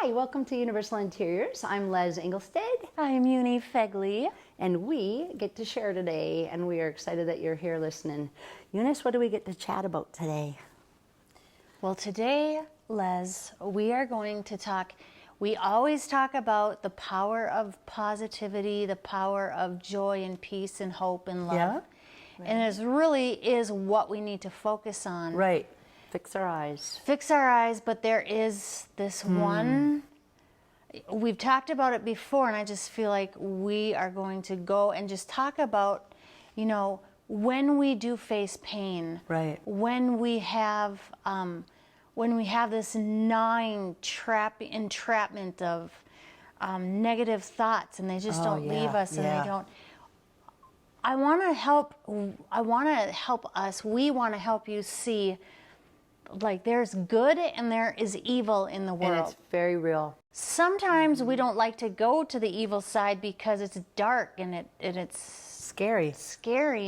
Hi, welcome to Universal Interiors. I'm Les Engelstad, I'm Uni Fegley. and we get to share today, and we are excited that you're here listening. Eunice, what do we get to chat about today? Well, today, Les, we are going to talk. We always talk about the power of positivity, the power of joy and peace and hope and love. Yeah. And it really is what we need to focus on. Right. Fix our eyes. Fix our eyes, but there is this one. We've talked about it before, and I just feel like we are going to go and just talk about, when we do face pain, Right. when we have this gnawing entrapment of negative thoughts, and they just don't leave us, and they don't. I want to help us. We want to help you see, like, there's good and there is evil in the world. And it's very real. Sometimes we don't like to go to the evil side because it's dark and it's Scary.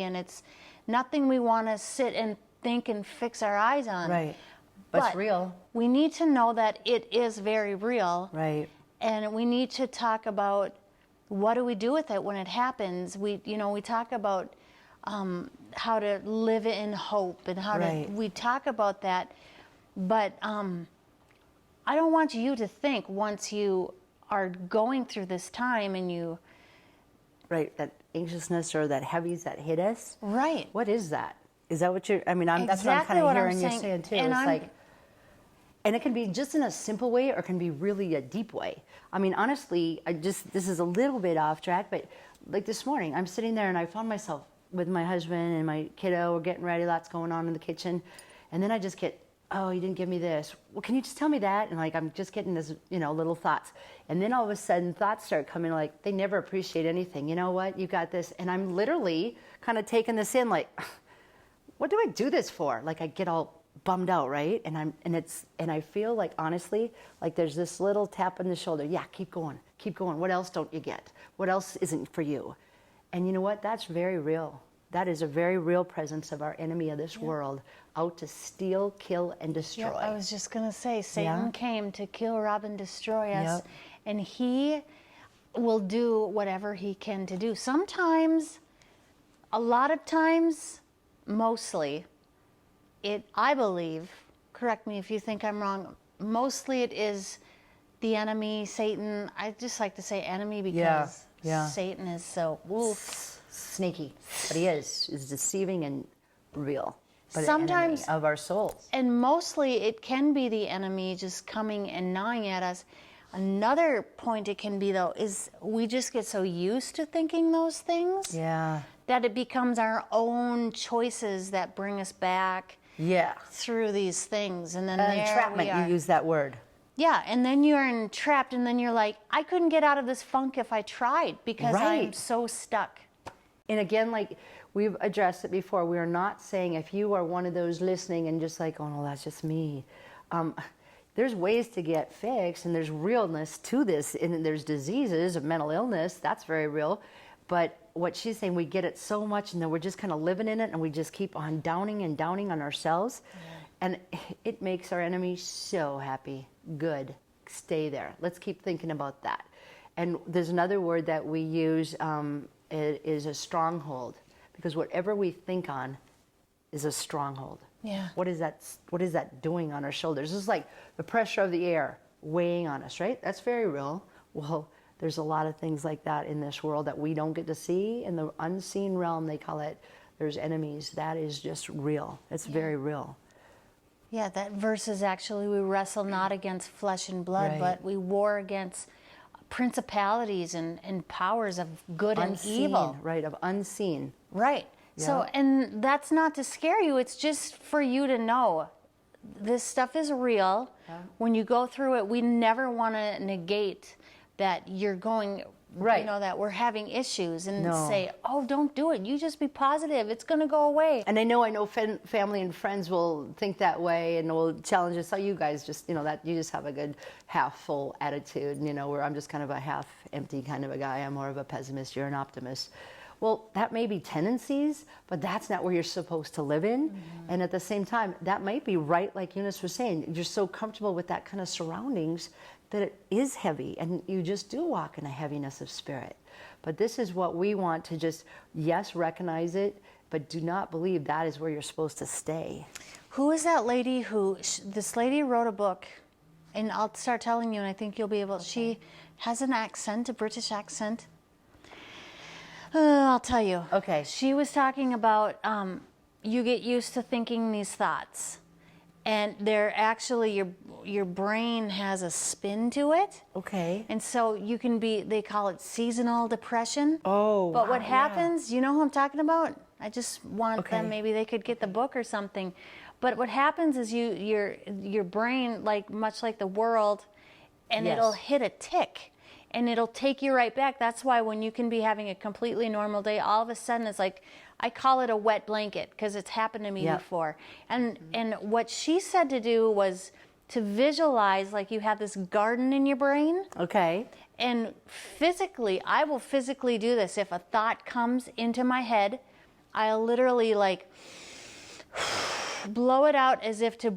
and it's nothing we want to sit and think and fix our eyes on. Right. But it's real. We need to know that it is very real. Right. And we need to talk about, what do we do with it when it happens? We talk about how to live in hope and how we talk about that. But I don't want you to think, once you are going through this time and you... Right, that anxiousness or that heaviness that hit us. Right. What is that? Is that what you're, that's what I'm Exactly kind of what I'm hearing you saying. saying too. And It's like, and it can be just in a simple way, or it can be really a deep way. I mean, honestly, this is a little bit off track, but like this morning, I'm sitting there and I found myself with my husband and my kiddo. We're getting ready, lots going on in the kitchen. And then I just get, oh, you didn't give me this. Well, can you just tell me that? And like, I'm just getting this, little thoughts. And then all of a sudden thoughts start coming, like, they never appreciate anything. You know what? You got this. And I'm literally kind of taking this in, like, what do I do this for? Like, I get all bummed out, right? And I feel like, honestly, like there's this little tap on the shoulder. Yeah, keep going. What else don't you get? What else isn't for you? And you know what? That's very real. That is a very real presence of our enemy of this world, out to steal, kill, and destroy. Yep, I was just going to say, Satan came to kill, rob, and destroy us. Yep. And he will do whatever he can to do. Sometimes, a lot of times, mostly, I believe, correct me if you think I'm wrong, mostly it is the enemy, Satan. I just like to say enemy because Satan is so sneaky. But he is deceiving and real. But sometimes an enemy of our souls. And mostly it can be the enemy just coming and gnawing at us. Another point it can be, though, is we just get so used to thinking those things that it becomes our own choices that bring us back through these things. And then entrapment, you use that word. Yeah, and then you're entrapped, and then you're like, I couldn't get out of this funk if I tried because I'm so stuck. And again, like we've addressed it before, we are not saying, if you are one of those listening and just like, oh no, that's just me. There's ways to get fixed, and there's realness to this, and there's diseases of mental illness, that's very real. But what she's saying, we get it so much, and then we're just kind of living in it, and we just keep on downing and downing on ourselves. And it makes our enemy so happy. Good. Stay there. Let's keep thinking about that. And there's another word that we use, it is a stronghold. Because whatever we think on is a stronghold. Yeah. What is that doing on our shoulders? It's like the pressure of the air weighing on us, right? That's very real. Well, there's a lot of things like that in this world that we don't get to see. In the unseen realm, they call it, there's enemies. That is just real. It's very real. Yeah, that verse is actually, we wrestle not against flesh and blood, but we war against principalities and powers of good unseen, and evil. Right, of unseen. Right. Yeah. So, and that's not to scare you. It's just for you to know this stuff is real. Yeah. When you go through it, we never want to negate that you're going... Right. That we're having issues and say, oh, don't do it. You just be positive. It's going to go away. And I know family and friends will think that way and will challenge us. So you guys just, that you just have a good half full attitude, where I'm just kind of a half empty kind of a guy. I'm more of a pessimist. You're an optimist. Well, that may be tendencies, but that's not where you're supposed to live in. And at the same time, that might be right, like Eunice was saying. You're so comfortable with that kind of surroundings that it is heavy, and you just do walk in a heaviness of spirit. But this is what we want to just, yes, recognize it, but do not believe that is where you're supposed to stay. Who is that lady this lady wrote a book, and I'll start telling you, and I think you'll be able, she has an accent, a British accent. I'll tell you. Okay. She was talking about you get used to thinking these thoughts, and they're actually, your brain has a spin to it. Okay. And so you can be, they call it seasonal depression. Oh, But what wow, happens, you know who I'm talking about? I just want Okay. them, maybe they could get the book or something. But what happens is your brain, like much like the world, and Yes. it'll hit a tick. And it'll take you right back. That's why when you can be having a completely normal day, all of a sudden it's like, I call it a wet blanket because it's happened to me Yep. before. And what she said to do was to visualize like you have this garden in your brain. Okay. And physically, I will physically do this. If a thought comes into my head, I'll literally like blow it out as if to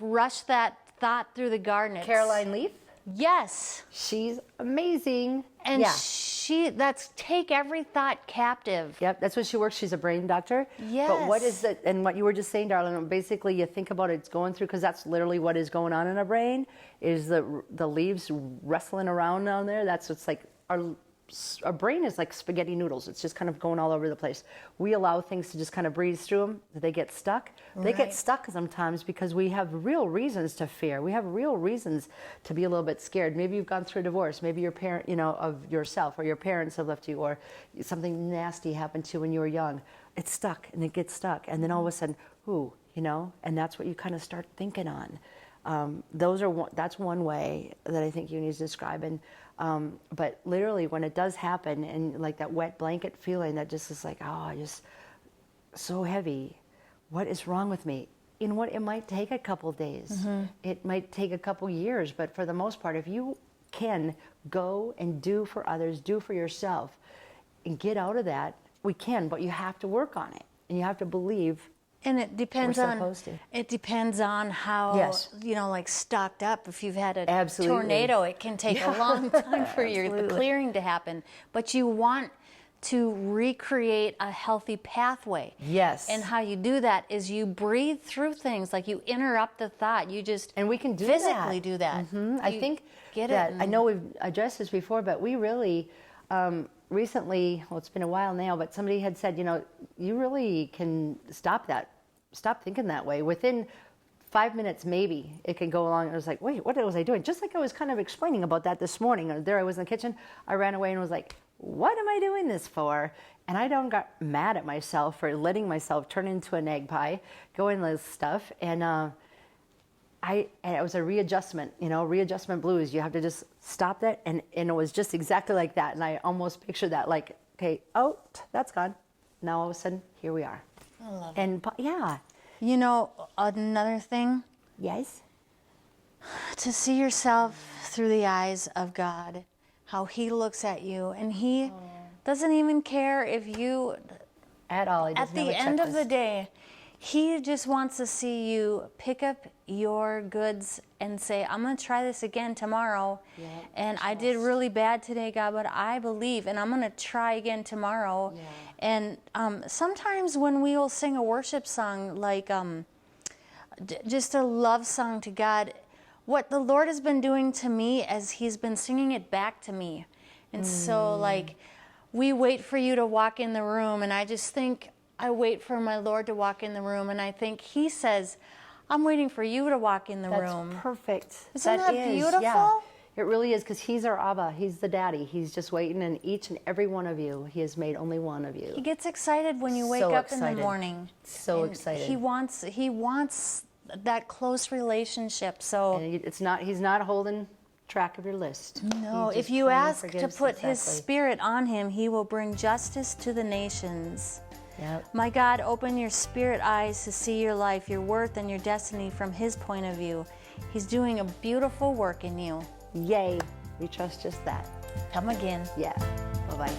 rush that thought through the garden. Caroline Leaf? Yes. She's amazing. And yeah. that's take every thought captive. Yep, that's what she works. She's a brain doctor. Yes. But what is it, and what you were just saying, darling, basically you think about it's going through, because that's literally what is going on in our brain, is the leaves wrestling around down there. That's what's like, our brain is like spaghetti noodles. It's just kind of going all over the place. We allow things to just kind of breeze through them. They get stuck. They Right. get stuck sometimes because we have real reasons to fear. We have real reasons to be a little bit scared. Maybe you've gone through a divorce. Maybe your parent, of yourself, or your parents have left you, or something nasty happened to you when you were young. It's stuck, and it gets stuck. And then all of a sudden, and that's what you kind of start thinking on. That's one way that I think you need to describe. And but literally, when it does happen, and like that wet blanket feeling that just is like, just so heavy. What is wrong with me? You know what? It might take a couple days. Mm-hmm. It might take a couple years. But for the most part, if you can go and do for others, do for yourself, and get out of that, we can. But you have to work on it, and you have to believe. And it depends We're on supposed to. it depends on how Yes. like stocked up. If you've had a Absolutely. tornado, it can take a long time for the Absolutely. clearing to happen. But you want to recreate a healthy pathway. Yes. And how you do that is you breathe through things, like you interrupt the thought. You just And we can do physically that. do that. I You think get that it. I know we've addressed this before, but we really recently, well, it's been a while now, but somebody had said, you really can stop thinking that way. Within 5 minutes, maybe it can go along. And I was like, wait, what was I doing? Just like I was kind of explaining about that this morning. There I was in the kitchen. I ran away and was like, what am I doing this for? And I got mad at myself for letting myself turn into an egg pie, go in this stuff. And it was a readjustment, readjustment blues. You have to just stop that. And it was just exactly like that. And I almost pictured that like, okay, that's gone. Now all of a sudden, here we are. I love And yeah. Another thing, Yes. to see yourself through the eyes of God, how He looks at you, and He doesn't even care if you, At all. He at doesn't have the a end of the checklist. day, He just wants to see you pick up your goods and say, I'm going to try this again tomorrow. Yeah, And I did really bad today, God, but I believe, and I'm going to try again tomorrow. Yeah. And sometimes when we will sing a worship song, like just a love song to God, what the Lord has been doing to me as He's been singing it back to me. And so, like, we wait for you to walk in the room, and I just think, I wait for my Lord to walk in the room, and I think He says, I'm waiting for you to walk in the That's room. perfect. Isn't that is, beautiful? Yeah. It really is, because He's our Abba. He's the daddy. He's just waiting, and each and every one of you, He has made only one of you. He gets excited when you wake So up in excited. the morning. So And excited. He wants that close relationship. So And He's not holding track of your list. no, He if just you plain ask to forgives put His exactly. Spirit on Him, He will bring justice to the nations. Yep. My God, open your spirit eyes to see your life, your worth, and your destiny from His point of view. He's doing a beautiful work in you. Yay. We trust just that. Come again. Yeah. Bye-bye.